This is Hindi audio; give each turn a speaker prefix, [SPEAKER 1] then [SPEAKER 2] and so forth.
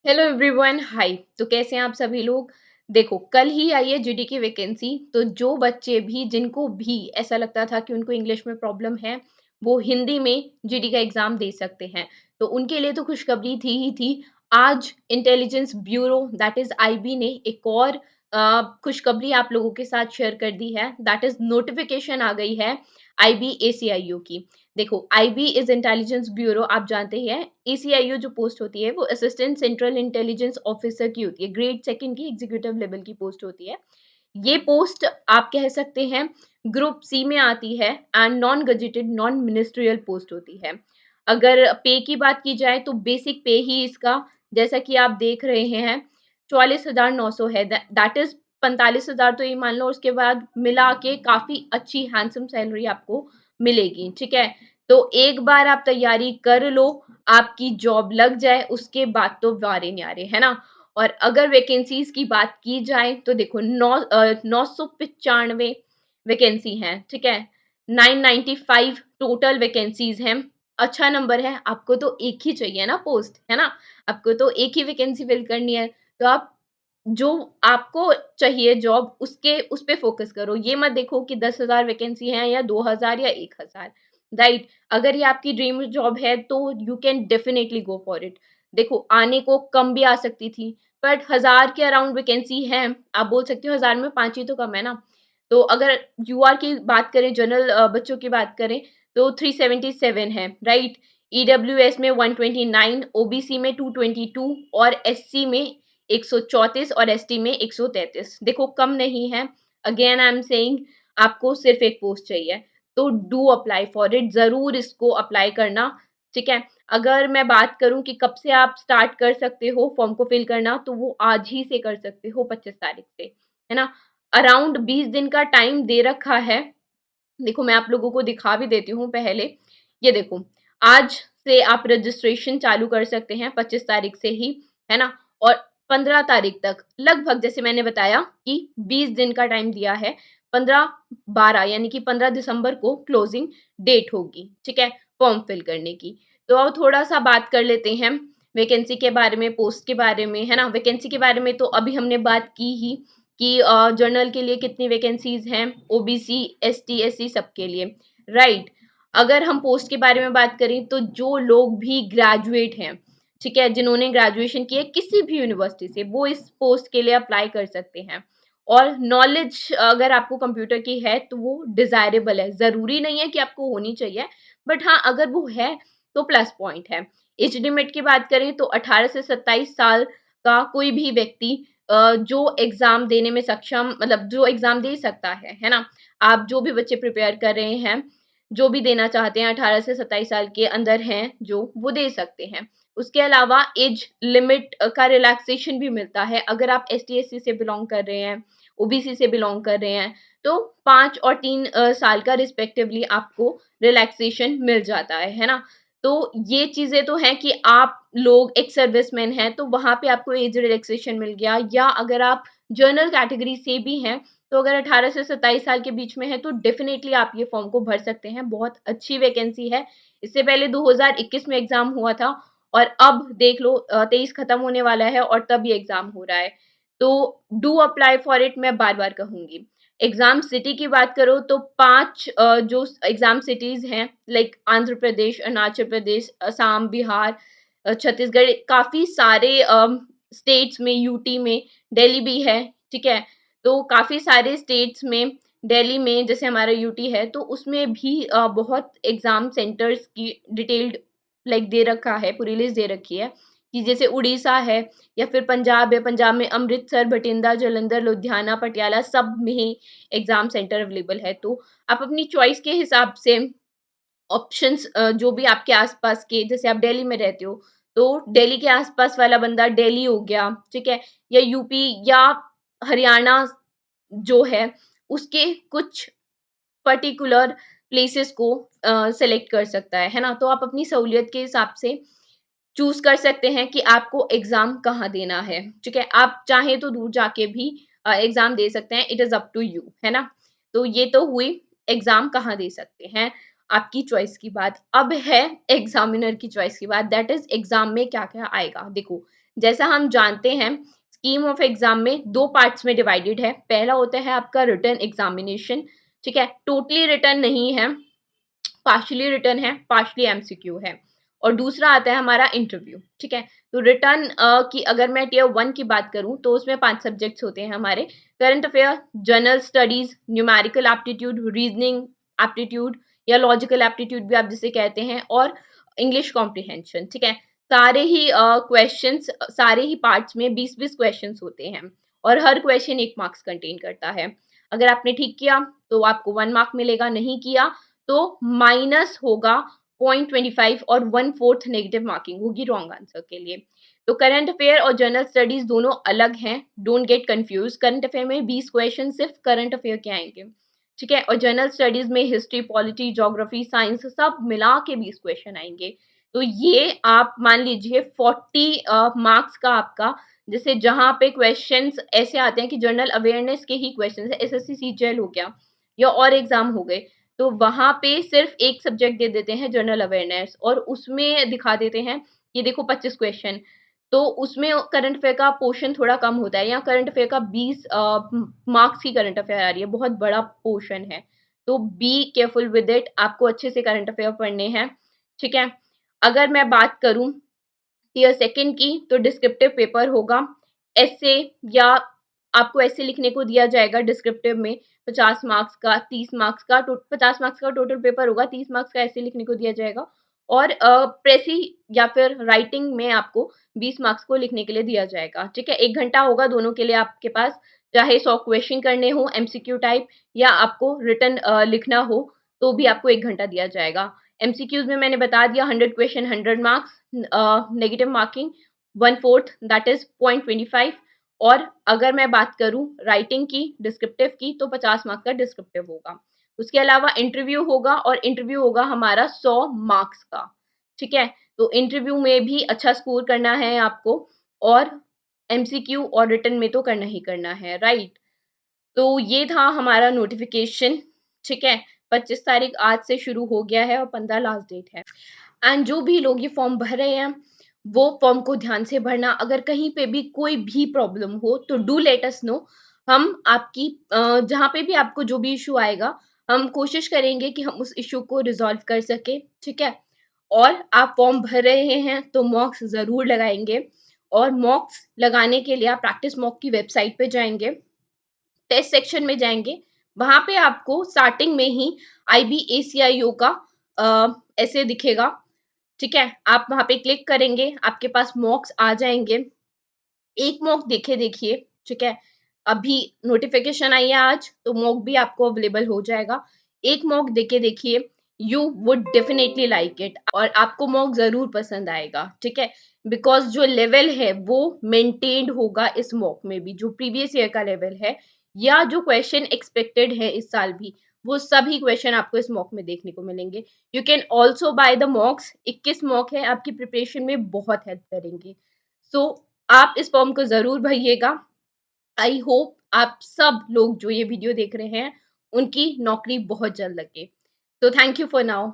[SPEAKER 1] हेलो एवरीवन, हाय। तो कैसे हैं आप सभी लोग। देखो, कल ही आई है जीडी की वैकेंसी। तो जो बच्चे भी जिनको भी ऐसा लगता था कि उनको इंग्लिश में प्रॉब्लम है, वो हिंदी में जीडी का एग्जाम दे सकते हैं। तो उनके लिए तो खुशखबरी थी ही थी। आज intelligence bureau that is IB ने एक और खुशखबरी आप लोगों के साथ शेयर कर दी है। दैट इज नोटिफिकेशन आ गई है आईबी एसीआईयू की। देखो, आईबी इज इंटेलिजेंस ब्यूरो, आप जानते हैं। एसीआईयू जो पोस्ट होती है वो असिस्टेंट सेंट्रल इंटेलिजेंस ऑफिसर की होती है, ग्रेड सेकंड की एग्जीक्यूटिव लेवल की पोस्ट होती है। ये पोस्ट आप कह सकते हैं ग्रुप सी में आती है and non gazetted non ministerial post होती है। अगर पे की बात की जाए तो बेसिक पे ही इसका, जैसा कि आप देख रहे हैं, 44,900 है। दैट इज 45,000 तो ये मान लो, उसके बाद मिला के काफी अच्छी हैंडसम सैलरी आपको मिलेगी। ठीक है, तो एक बार आप तैयारी कर लो, आपकी जॉब लग जाए, उसके बाद तो वारे न्यारे, है ना। और अगर वैकेंसीज की बात की जाए तो देखो, 995 वैकेंसी हैं। ठीक है, 995 टोटल वैकेंसीज हैं। अच्छा नंबर है। आपको तो एक ही चाहिए ना पोस्ट, है ना। आपको तो एक ही वैकेंसी फिल करनी है। तो आप जो आपको चाहिए जॉब, उसके उस पे फोकस करो। ये मत देखो कि 10,000 वैकेंसी है या 2,000 या 1,000। राइट, अगर ये आपकी ड्रीम जॉब है तो you can definitely go for it. देखो, आने को कम भी आ सकती थी, बट 1,000 के अराउंड वैकेंसी है। आप बोल सकते हो 1,000 में 5 ही तो कम है ना। तो अगर यूआर की बात करें, जनरल बच्चों की बात करें, तो 377 है। राइट, ईडब्ल्यूएस में 129, ओबीसी में 222 और एससी में 134 और एसटी में 133। देखो, कम नहीं है। अगेन आई एम सेइंग, आपको सिर्फ एक पोस्ट चाहिए, तो डू अप्लाई फॉर इट, जरूर इसको अप्लाई करना। ठीक है, अगर मैं बात करूं कि कब से आप स्टार्ट कर सकते हो फॉर्म को फिल करना, तो वो आज ही से कर सकते हो, 25 तारीख से, है ना। अराउंड 20 दिन का टाइम दे रखा है। देखो, मैं आप लोगों को दिखा भी देती हूँ पहले। ये देखो, आज से आप रजिस्ट्रेशन चालू कर सकते हैं, 25 तारीख से ही, है ना। और 15 तारीख तक लगभग, जैसे मैंने बताया कि 20 दिन का टाइम दिया है। 15/12 यानी कि 15 दिसंबर को क्लोजिंग डेट होगी। ठीक है, फॉर्म फिल करने की। तो अब थोड़ा सा बात कर लेते हैं वैकेंसी के बारे में, पोस्ट के बारे में, है ना। वैकेंसी के बारे में तो अभी हमने बात की ही कि जर्नल के लिए कितनी वैकेंसीज हैं, ओबीसी एसटी एससी सबके लिए। राइट, अगर हम पोस्ट के बारे में बात करें तो जो लोग भी ग्रेजुएट हैं, ठीक है, जिन्होंने ग्रेजुएशन किया किसी भी यूनिवर्सिटी से, वो इस पोस्ट के लिए अप्लाई कर सकते हैं। और नॉलेज अगर आपको कंप्यूटर की है तो वो डिजायरेबल है, जरूरी नहीं है कि आपको होनी चाहिए, बट हाँ, अगर वो है तो प्लस पॉइंट है। एज लिमिट की बात करें तो 18 से 27 साल का कोई भी व्यक्ति जो एग्जाम देने में सक्षम, मतलब जो एग्जाम दे सकता है ना। आप जो भी बच्चे प्रिपेयर कर रहे हैं, जो भी देना चाहते हैं, 18 से 27 साल के अंदर हैं जो, वो दे सकते हैं। उसके अलावा एज लिमिट का रिलैक्सेशन भी मिलता है। अगर आप एस टी एस सी से बिलोंग कर रहे हैं, ओबीसी से बिलोंग कर रहे हैं, तो 5 और 3 साल का रिस्पेक्टिवली आपको रिलैक्सेशन मिल जाता है ना। तो ये चीजें तो हैं कि आप लोग एक सर्विसमैन हैं तो वहां पे आपको एज रिलैक्सेशन मिल गया, या अगर आप जर्नल कैटेगरी से भी हैं, तो अगर 18 से 27 साल के बीच में है तो डेफिनेटली आप ये फॉर्म को भर सकते हैं। बहुत अच्छी वैकेंसी है। इससे पहले 2021 में एग्जाम हुआ था, और अब देख लो 23 खत्म होने वाला है और तब ये एग्जाम हो रहा है। तो डू अप्लाई फॉर इट, मैं बार बार कहूंगी। एग्जाम सिटी की बात करो तो 5 जो एग्जाम सिटीज हैं, लाइक आंध्र प्रदेश, अरुणाचल प्रदेश, असम, बिहार, छत्तीसगढ़, काफी सारे स्टेट्स में, यूटी में, दिल्ली भी है। ठीक है, तो काफी सारे स्टेट्स में, दिल्ली में जैसे हमारा यूटी है, तो उसमें भी बहुत एग्जाम सेंटर्स की डिटेल्ड लाइक दे रखा है, पूरी लिस्ट दे रखी है कि जैसे उड़ीसा है, या फिर पंजाब है, पंजाब में अमृतसर, बठिंडा, जालंधर, लुधियाना, पटियाला, सब में एग्जाम सेंटर अवेलेबल है। तो आप अपनी चॉइस के हिसाब से ऑप्शंस, जो भी आपके आसपास के, जैसे आप दिल्ली में रहते हो तो दिल्ली के आसपास वाला बंदा दिल्ली हो गया, ठीक है, या यूपी या हरियाणा जो है, उसके कुछ पर्टिकुलर प्लेसेस को सेलेक्ट कर सकता है ना। तो आप अपनी सहूलियत के हिसाब से चूज कर सकते हैं कि आपको एग्जाम कहाँ देना है। ठीक है, आप चाहें तो दूर जाके भी एग्जाम दे सकते हैं, it is up to you, है ना। तो ये तो हुई एग्जाम कहाँ दे सकते हैं। आपकी चॉइस की बात। अब है एग्जामिनर की चॉइस की बात, दैट इज एग्जाम में क्या क्या आएगा। देखो, जैसा हम जानते हैं स्कीम ऑफ एग्जाम में दो पार्ट्स में डिवाइडेड है। पहला होता है आपका रिटन एग्जामिनेशन, ठीक है, टोटली रिटन नहीं है, पार्शली रिटन है, पार्शली एमसीक्यू है। और दूसरा आता है हमारा इंटरव्यू, ठीक है। तो रिटर्न की अगर मैं टियर 1 की बात करूं तो उसमें 5 सब्जेक्ट्स होते हैं हमारे, current affair, general studies, numerical aptitude, reasoning aptitude या लॉजिकल एप्टीट्यूड भी आप जिसे कहते हैं, और इंग्लिश कॉम्प्रिहेंशन, ठीक है। सारे ही क्वेश्चंस, सारे ही पार्ट्स में 20-20 क्वेश्चंस होते हैं और हर क्वेश्चन 1 मार्क्स कंटेन करता है। अगर आपने ठीक किया तो आपको 1 मार्क मिलेगा, नहीं किया तो माइनस होगा 0.25 और 1/4 नेगेटिव मार्किंग होगी रॉन्ग आंसर के लिए। तो करंट अफेयर और जनरल स्टडीज दोनों अलग हैं, don't get confuse. Current affair में 20 क्वेश्चन सिर्फ करंट अफेयर के आएंगे, ठीक है, और जनरल स्टडीज में हिस्ट्री, पॉलिटी, ज्योग्राफी, साइंस सब मिला के 20 क्वेश्चन आएंगे। तो ये आप मान लीजिए 40 मार्क्स का आपका, जैसे जहां पे क्वेश्चंस ऐसे आते हैं कि जनरल अवेयरनेस के ही क्वेश्चन, एसएससी सीजीएल हो गया या और एग्जाम हो गए, तो वहां पे सिर्फ एक सब्जेक्ट दे देते हैं जनरल अवेयरनेस, और उसमें दिखा देते हैं ये देखो 25 क्वेश्चन। तो उसमें करंट अफेयर का पोर्शन थोड़ा कम होता है, या करंट अफेयर का 20 मार्क्स की करंट अफेयर आ रही है, बहुत बड़ा पोर्शन है। तो बी केयरफुल विद इट, आपको अच्छे से करंट अफेयर पढ़ने हैं, ठीक है। अगर मैं बात करूं टियर सेकंड की, तो डिस्क्रिप्टिव पेपर होगा, ऐसे, या आपको ऐसे लिखने को दिया जाएगा डिस्क्रिप्टिव में 50 मार्क्स का, 30 मार्क्स का, 50 मार्क्स का टोटल पेपर होगा, 30 मार्क्स का ऐसे लिखने को दिया जाएगा, और प्रेसी या फिर राइटिंग में आपको 20 मार्क्स को लिखने के लिए दिया जाएगा, ठीक है। 1 घंटा होगा दोनों के लिए आपके पास, चाहे 100 क्वेश्चन करने हो एमसीक्यू टाइप, या आपको रिटन लिखना हो, तो भी आपको 1 घंटा दिया जाएगा। एमसीक्यूज में मैंने बता दिया 100 question 100 marks, negative marking 1/4 that is 0.25। और अगर मैं बात करूं राइटिंग की, डिस्क्रिप्टिव की, तो 50 मार्क्स का डिस्क्रिप्टिव होगा। उसके अलावा इंटरव्यू होगा, और इंटरव्यू होगा हमारा 100 मार्क्स का, ठीक है। तो इंटरव्यू में भी अच्छा स्कोर करना है आपको, और एमसीक्यू और रिटन में तो करना ही करना है, राइट। तो ये था हमारा नोटिफिकेशन, ठीक है। 25 तारीख आज से शुरू हो गया है और 15 लास्ट डेट है। एंड जो भी लोग ये फॉर्म भर रहे हैं वो फॉर्म को ध्यान से भरना। अगर कहीं पे भी कोई भी प्रॉब्लम हो तो डू लेट अस नो। हम आपकी जहाँ पे भी आपको जो भी इशू आएगा, हम कोशिश करेंगे कि हम उस इशू को रिजॉल्व कर सके, ठीक है। और आप फॉर्म भर रहे हैं तो मॉक्स ज़रूर लगाएंगे, और मॉक्स लगाने के लिए आप प्रैक्टिस मॉक की वेबसाइट पे जाएंगे, टेस्ट सेक्शन में जाएंगे, वहां पे आपको स्टार्टिंग में ही IBACIO का ऐसे दिखेगा, ठीक है। आप वहां पे क्लिक करेंगे, आपके पास मॉक्स आ जाएंगे। एक मॉक देखे देखिए, ठीक है। अभी नोटिफिकेशन आई है आज, तो मॉक भी आपको अवेलेबल हो जाएगा। एक मॉक देके देखिए, you would definitely like it, और आपको मॉक जरूर पसंद आएगा, ठीक है। बिकॉज जो लेवल है वो मेंटेन्ड होगा इस मॉक में भी, जो प्रीवियस ईयर का लेवल है या जो क्वेश्चन एक्सपेक्टेड है इस साल भी, वो सभी क्वेश्चन आपको इस मॉक में देखने को मिलेंगे। You can also by the मॉक्स, 21 mock है, आपकी प्रिपरेशन में बहुत हेल्प करेंगे। सो आप इस फॉर्म को जरूर भरिएगा। आई होप आप सब लोग जो ये वीडियो देख रहे हैं उनकी नौकरी बहुत जल्द लगे। तो थैंक यू फॉर नाउ।